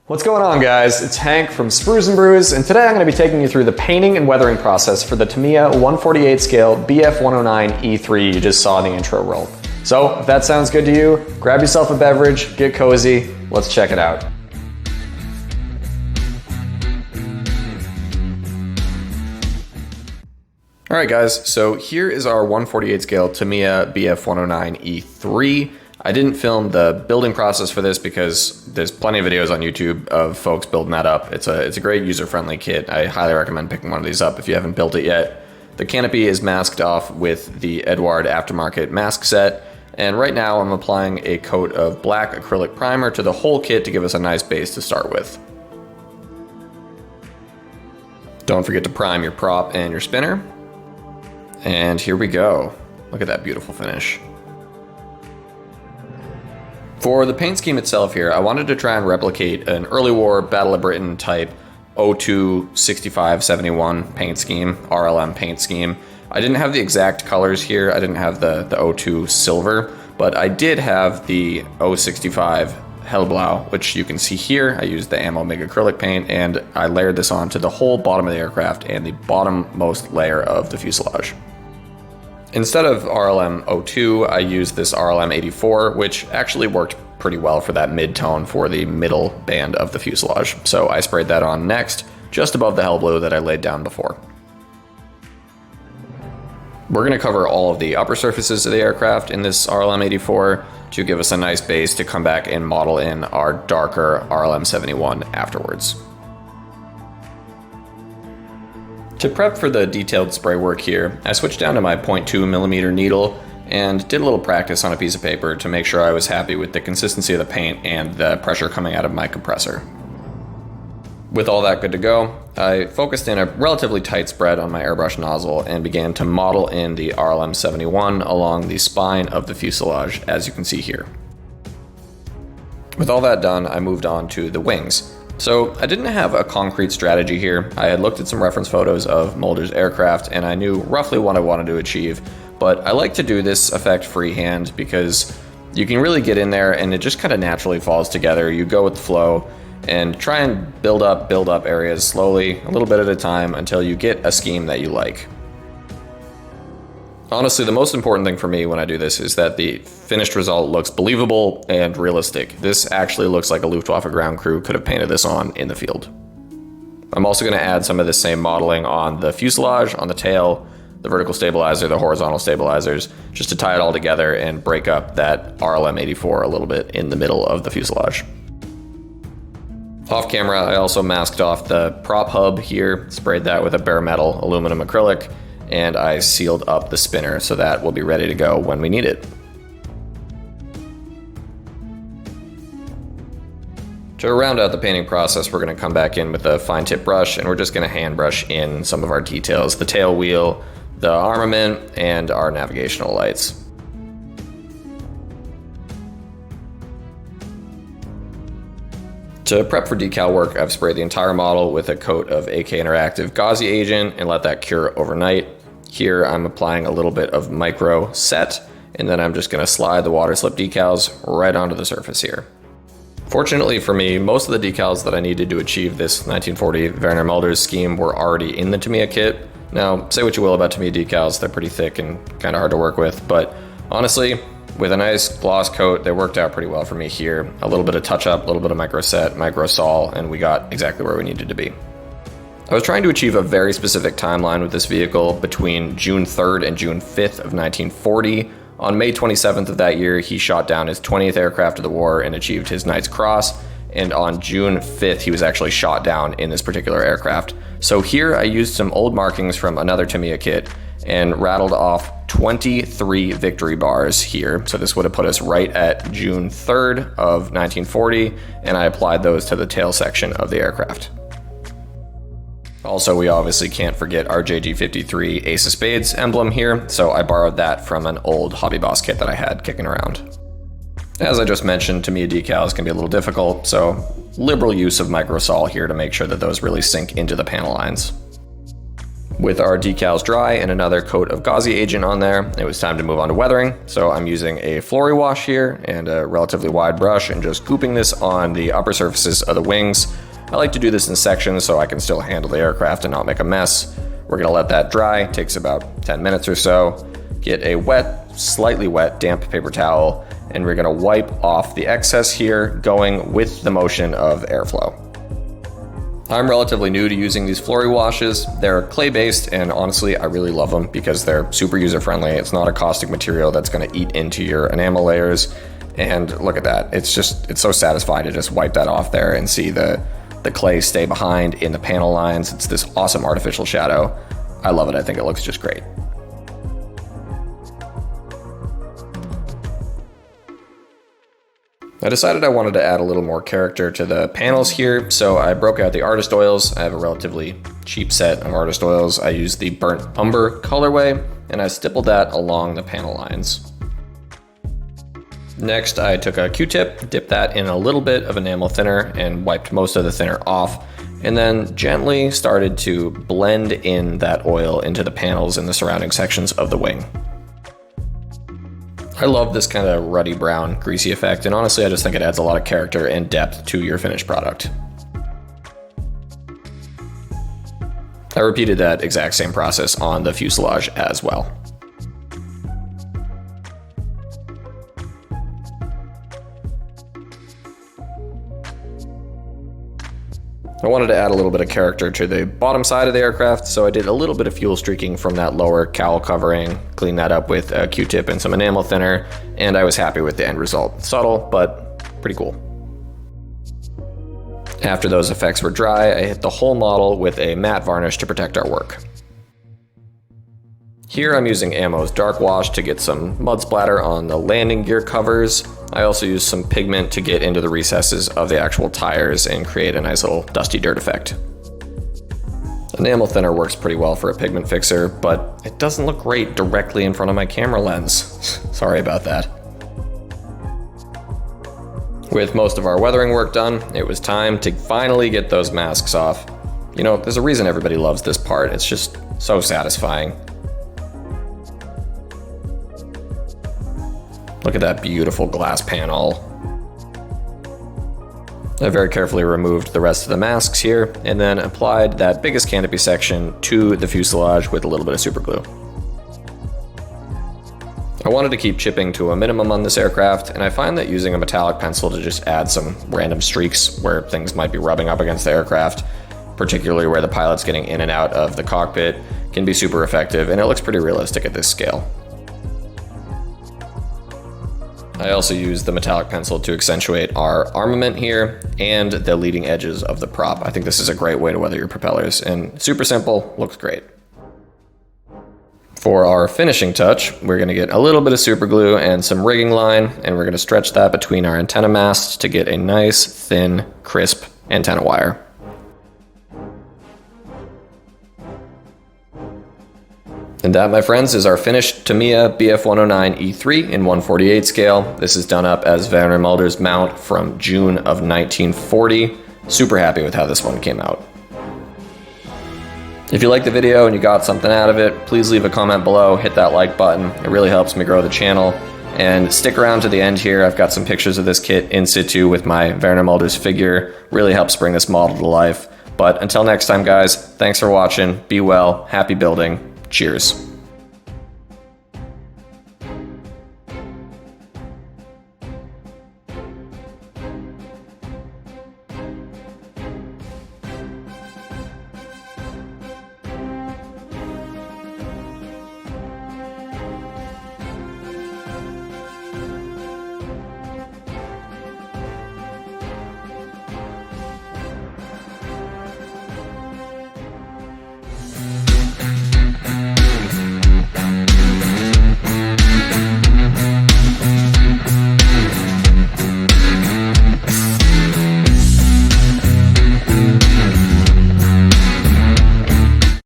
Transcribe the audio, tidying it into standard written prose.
What's going on, guys? It's Hank from Sprues and Brews, and today I'm going to be taking you through the painting and weathering process for the Tamiya 148 scale Bf-109E-3 you just saw in the intro roll. So if that sounds good to you, grab yourself a beverage, get cozy, let's check it out. Alright guys, so here is our 148 scale Tamiya Bf-109E-3. I didn't film the building process for this because there's plenty of videos on YouTube of folks building that up. It's a great user-friendly kit. I highly recommend picking one of these up if you haven't built it yet. The canopy is masked off with the Eduard aftermarket mask set, and right now I'm applying a coat of black acrylic primer to the whole kit to give us a nice base to start with. Don't forget to prime your prop and your spinner. And here we go. Look at that beautiful finish. For the paint scheme itself here, I wanted to try and replicate an early war Battle of Britain type 02 6571 paint scheme, RLM paint scheme. I didn't have the exact colors here. I didn't have the 02 silver, but I did have the 065 Hellblau, which you can see here. I used the Ammo MIG acrylic paint and I layered this onto the whole bottom of the aircraft and the bottommost layer of the fuselage. Instead of RLM 02, I used this RLM 84, which actually worked pretty well for that mid-tone for the middle band of the fuselage. So I sprayed that on next, just above the Hellblue that I laid down before. We're going to cover all of the upper surfaces of the aircraft in this RLM 84 to give us a nice base to come back and model in our darker RLM 71 afterwards. To prep for the detailed spray work here, I switched down to my 0.2mm needle and did a little practice on a piece of paper to make sure I was happy with the consistency of the paint and the pressure coming out of my compressor. With all that good to go, I focused in a relatively tight spread on my airbrush nozzle and began to model in the RLM 71 along the spine of the fuselage, as you can see here. With all that done, I moved on to the wings. So I didn't have a concrete strategy here. I had looked at some reference photos of Mölders' aircraft and I knew roughly what I wanted to achieve, but I like to do this effect freehand because you can really get in there and it just kind of naturally falls together. You go with the flow and try and build up areas slowly, a little bit at a time until you get a scheme that you like. Honestly, the most important thing for me when I do this is that the finished result looks believable and realistic. This actually looks like a Luftwaffe ground crew could have painted this on in the field. I'm also going to add some of the same modeling on the fuselage, on the tail, the vertical stabilizer, the horizontal stabilizers, just to tie it all together and break up that RLM 84 a little bit in the middle of the fuselage. Off camera, I also masked off the prop hub here, sprayed that with a bare metal aluminum acrylic, and I sealed up the spinner so that we'll be ready to go when we need it. To round out the painting process, we're going to come back in with a fine tip brush and we're just going to hand brush in some of our details, the tail wheel, the armament, and our navigational lights. To prep for decal work, I've sprayed the entire model with a coat of AK Interactive gauzy agent and let that cure overnight. Here I'm applying a little bit of micro set, and then I'm just going to slide the water slip decals right onto the surface here. Fortunately for me, most of the decals that I needed to achieve this 1940 Werner Mölders scheme were already in the Tamiya kit. Now, say what you will about Tamiya decals, they're pretty thick and kind of hard to work with, but honestly, with a nice gloss coat, they worked out pretty well for me here. A little bit of touch up, a little bit of micro set, micro sol, and we got exactly where we needed to be. I was trying to achieve a very specific timeline with this vehicle between June 3rd and June 5th of 1940. On May 27th of that year, he shot down his 20th aircraft of the war and achieved his Knight's Cross. And on June 5th, he was actually shot down in this particular aircraft. So here I used some old markings from another Tamiya kit and rattled off 23 victory bars here. So this would have put us right at June 3rd of 1940, and I applied those to the tail section of the aircraft. Also, we obviously can't forget our JG53 Ace of Spades emblem here, so I borrowed that from an old Hobby Boss kit that I had kicking around. As I just mentioned, Tamiya decals can be a little difficult, so liberal use of microsol here to make sure that those really sink into the panel lines. With our decals dry and another coat of gauzy agent on there, it was time to move on to weathering. So I'm using a flurry wash here and a relatively wide brush and just gooping this on the upper surfaces of the wings. I like to do this in sections so I can still handle the aircraft and not make a mess. We're gonna let that dry, takes about 10 minutes or so. Get a wet, slightly wet, damp paper towel, and we're gonna wipe off the excess here, going with the motion of airflow. I'm relatively new to using these flurry washes. They're clay-based, and honestly, I really love them because they're super user-friendly. It's not a caustic material that's gonna eat into your enamel layers. And look at that, it's so satisfying to just wipe that off there and see the clay stay behind in the panel lines. It's this awesome artificial shadow. I love it, I think it looks just great. I decided I wanted to add a little more character to the panels here, so I broke out the artist oils. I have a relatively cheap set of artist oils. I used the burnt umber colorway, and I stippled that along the panel lines. Next, I took a Q-tip, dipped that in a little bit of enamel thinner, and wiped most of the thinner off, and then gently started to blend in that oil into the panels and the surrounding sections of the wing. I love this kind of ruddy brown, greasy effect, and honestly, I just think it adds a lot of character and depth to your finished product. I repeated that exact same process on the fuselage as well. I wanted to add a little bit of character to the bottom side of the aircraft, so I did a little bit of fuel streaking from that lower cowl covering, cleaned that up with a Q-tip and some enamel thinner, and I was happy with the end result. Subtle, but pretty cool. After those effects were dry, I hit the whole model with a matte varnish to protect our work. Here I'm using Ammo's Dark Wash to get some mud splatter on the landing gear covers. I also used some pigment to get into the recesses of the actual tires and create a nice little dusty dirt effect. Enamel thinner works pretty well for a pigment fixer, but it doesn't look great directly in front of my camera lens. Sorry about that. With most of our weathering work done, it was time to finally get those masks off. You know, there's a reason everybody loves this part. It's just so satisfying. Look at that beautiful glass panel. I very carefully removed the rest of the masks here and then applied that biggest canopy section to the fuselage with a little bit of super glue. I wanted to keep chipping to a minimum on this aircraft, and I find that using a metallic pencil to just add some random streaks where things might be rubbing up against the aircraft, particularly where the pilot's getting in and out of the cockpit, can be super effective, and it looks pretty realistic at this scale. I also used the metallic pencil to accentuate our armament here and the leading edges of the prop. I think this is a great way to weather your propellers, and super simple, looks great. For our finishing touch, we're gonna get a little bit of super glue and some rigging line, and we're gonna stretch that between our antenna masts to get a nice, thin, crisp antenna wire. And that, my friends, is our finished Tamiya Bf-109E-3 in 1/48 scale. This is done up as Werner Mölders' mount from June of 1940. Super happy with how this one came out. If you liked the video and you got something out of it, please leave a comment below, hit that like button. It really helps me grow the channel. And stick around to the end here. I've got some pictures of this kit in situ with my Werner Mölders figure. Really helps bring this model to life. But until next time, guys, thanks for watching. Be well, happy building. Cheers.